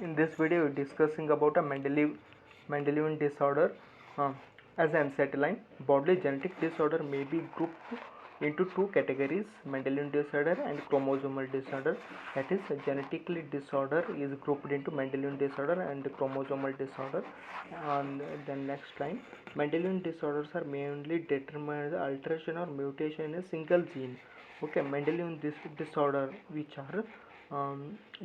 In this video, we're discussing about a Mendelian disorder as an NCERT line. Bodily genetic disorder may be grouped into two categories: Mendelian disorder and chromosomal disorder. That is, a genetically disorder is grouped into Mendelian disorder and chromosomal disorder. And then next line, Mendelian disorders are mainly determined by the alteration or mutation in a single gene. Okay, Mendelian disorder which are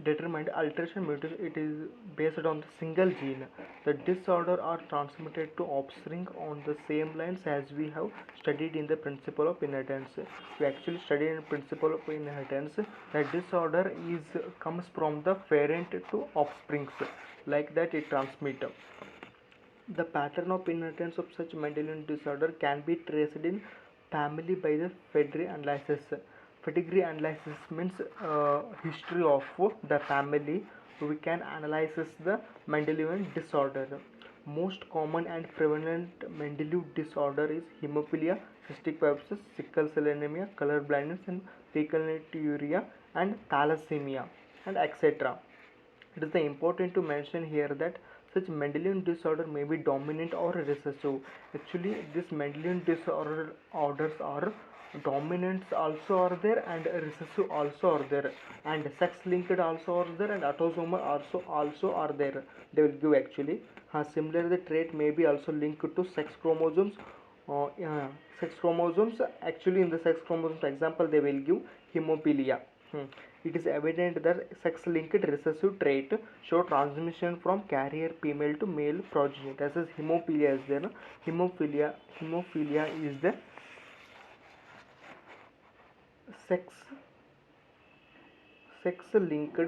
determined alteration mutation, it is based on the single gene. The disorder are transmitted to offspring on the same lines as we have studied in the principle of inheritance. We actually studied in principle of inheritance that disorder comes from the parent to offsprings, like that it transmit. The pattern of inheritance of such Mendelian disorder can be traced in family by the pedigree analysis. Pedigree analysis means history of the family. We can analyze the Mendelian disorder. Most common and prevalent Mendelian disorder is hemophilia, cystic fibrosis, sickle cell anemia, color blindness, and phenylketonuria, and thalassemia, and etc. It is important to mention here that such Mendelian disorder may be dominant or recessive. Actually, this Mendelian disorders are dominants also are there and recessive also are there, and sex linked also are there, and autosomal also are there. They will give actually. Similarly, the trait may be also linked to sex chromosomes. Sex chromosomes, actually in the sex chromosomes example they will give hemophilia. It is evident that sex-linked recessive trait show transmission from carrier female to male progeny. That is, hemophilia is there. No? Hemophilia is the sex-linked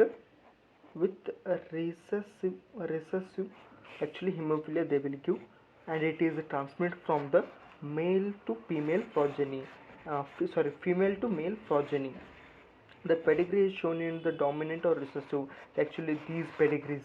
with a recessive. Actually, hemophilia they will give, and it is transmitted from the male to female progeny. Female to male progeny. The pedigree is shown in the dominant or recessive. Actually, these pedigrees,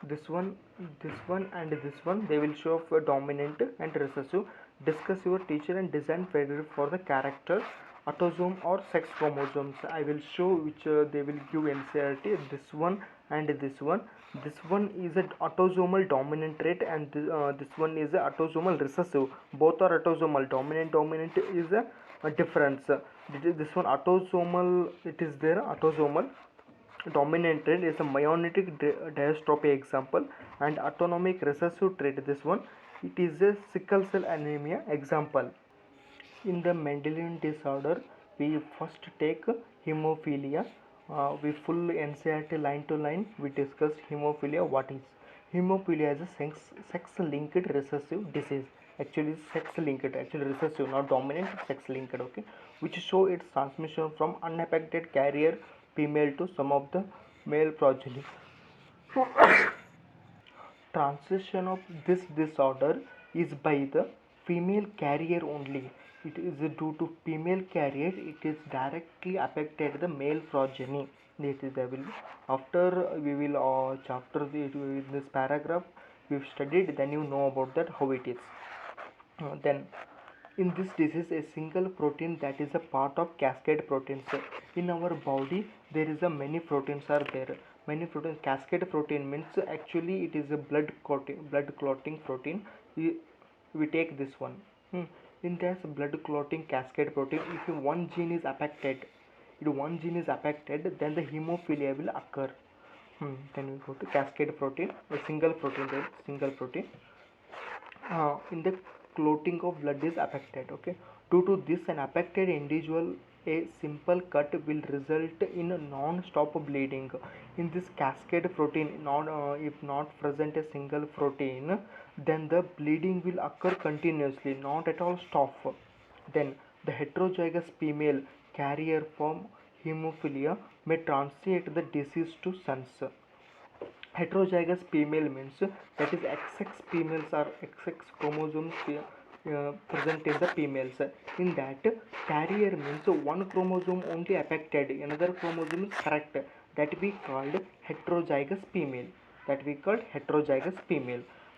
this one, and this one, they will show for dominant and recessive. Discuss your teacher and design pedigree for the character, autosome or sex chromosomes. I will show which they will give NCERT. This one and this one. This one is an autosomal dominant trait, and this one is a autosomal recessive. Both are autosomal. Dominant is a difference. This one autosomal, it is there. Autosomal dominant trait is a myonitic dystrophy example, and autonomic recessive trait, this one, it is a sickle cell anemia example. In the Mendelian disorder, we first take hemophilia. We full NCERT line to line we discussed hemophilia. What is hemophilia? Is a sex-linked recessive disease. Actually, sex-linked, actually recessive, not dominant, sex-linked. Okay, which show its transmission from unaffected carrier female to some of the male progeny. Transition of this disorder is by the female carrier only. It is due to female carrier, it is directly affected the male progeny. This is the will. After we will chapter this paragraph we've studied, then you know about that how it is. Then in this disease, a single protein that is a part of cascade proteins. In our body, there is a many proteins are there. Many proteins. Cascade protein means actually it is a blood clotting protein. We take this one. In this blood clotting cascade protein, if one gene is affected, then the hemophilia will occur. Then we go to cascade protein, a single protein. In the clotting of blood is affected. Okay, due to this an affected individual, a simple cut will result in a non-stop bleeding. In this cascade protein, if not present a single protein, then the bleeding will occur continuously, not at all stop. Then the heterozygous female carrier from hemophilia may transmit the disease to sons. Heterozygous female means that is XX females or XX chromosomes present in the females. In that, carrier means one chromosome only affected, another chromosome is correct. That we called heterozygous female.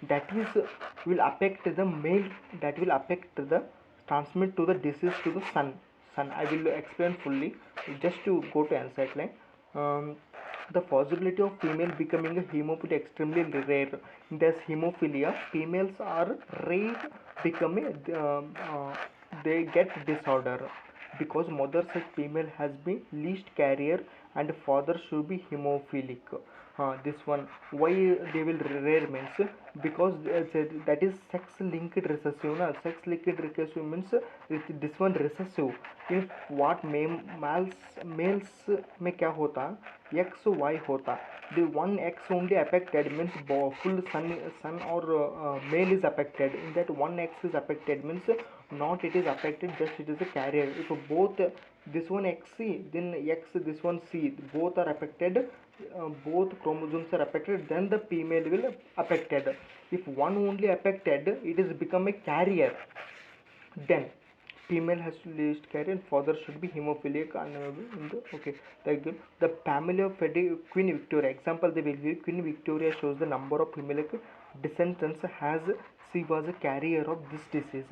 That is will affect the male. That will affect the transmit to the disease to the son. I will explain fully. Just to go to NCERT line. The possibility of female becoming a hemophilia extremely rare. In this hemophilia, females are rare becoming they get disorder because mother such female has been least carrier and father should be hemophilic. This one why they will rare means because that is sex linked recessive na. Sex linked recessive means this one recessive. if what males में क्या होता x y होता the one x only affected means full son or male is affected. In that one x is affected means not it is affected, just it is a carrier. If both this one x c then x this one c both are affected, both chromosomes are affected, then the female will affected. If one only affected it is become a carrier, then female has to least carry and father should be hemophilic and in the okay. The family of Queen Victoria example they will give. Queen Victoria shows the number of female descendants has she was a carrier of this disease.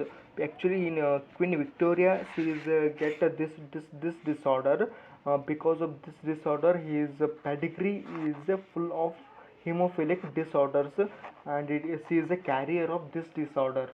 Actually in Queen Victoria she is get this disorder because of this disorder his pedigree is full of hemophilic disorders and she is a carrier of this disorder.